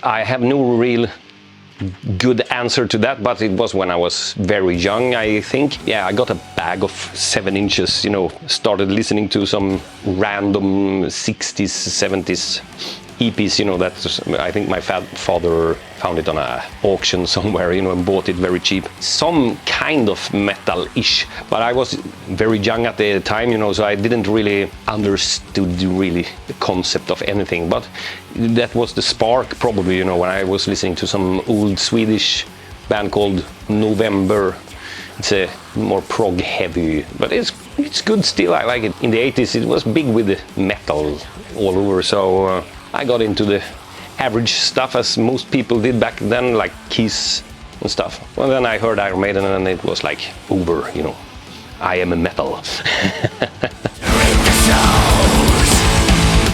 I have no real good answer to that, but it was when I was very young, I think. Yeah, I got a bag of 7 inches, you know, started listening to some random 60s, 70s EPs, you know, that I think my father found it on an auction somewhere, you know, and bought it very cheap. Some kind of metal-ish, but I was very young at the time, you know, so I didn't really understood really the concept of anything. But that was the spark, probably, you know, when I was listening to some old Swedish band called November. It's a more prog heavy, but it's good still. I like it. In the 80s, it was big with the metal all over, so I got into the average stuff as most people did back then, like Kiss and stuff. Well, then I heard Iron Maiden and it was like over, you know. I am a metal.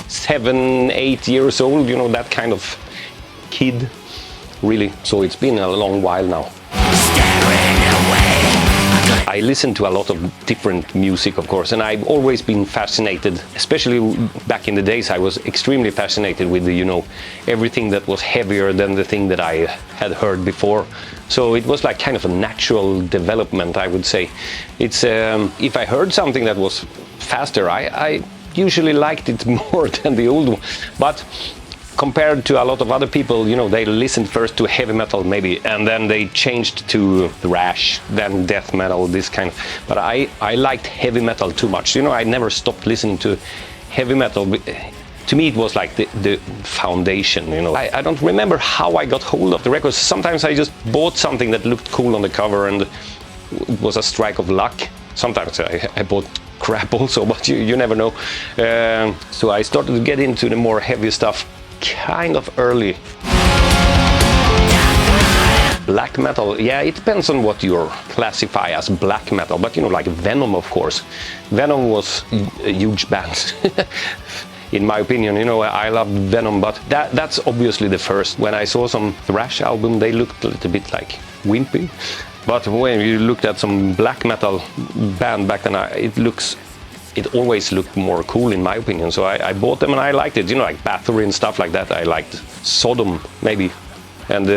7, 8 years old, you know, that kind of kid, really. So it's been a long while now. I listen to a lot of different music, of course, and I've always been fascinated, especially back in the days. I was extremely fascinated with the, you know, everything that was heavier than the thing that I had heard before. So it was like kind of a natural development, I would say. It's if I heard something that was faster, I usually liked it more than the old one. But compared to a lot of other people, you know, they listened first to heavy metal maybe, and then they changed to thrash, then death metal, this kind of. But I liked heavy metal too much. You know, I never stopped listening to heavy metal. To me, it was like the foundation, you know. I don't remember how I got hold of the records. Sometimes I just bought something that looked cool on the cover and it was a strike of luck. Sometimes I bought crap also, but you never know. So I started to get into the more heavy stuff kind of early. Black metal, yeah, it depends on what you classify as black metal, but you know, like Venom, of course. Venom was a huge band. In my opinion, you know, I love Venom, but that's obviously the first. When I saw some thrash album, they looked a little bit like wimpy. But when you looked at some black metal band back then, it always looked more cool in my opinion. So I bought them and I liked it, you know, like Bathory and stuff like that. I liked Sodom, maybe. And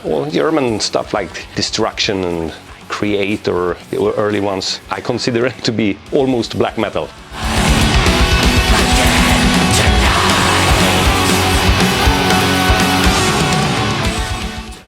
all German stuff like Destruction and Creator, the early ones, I consider it to be almost black metal.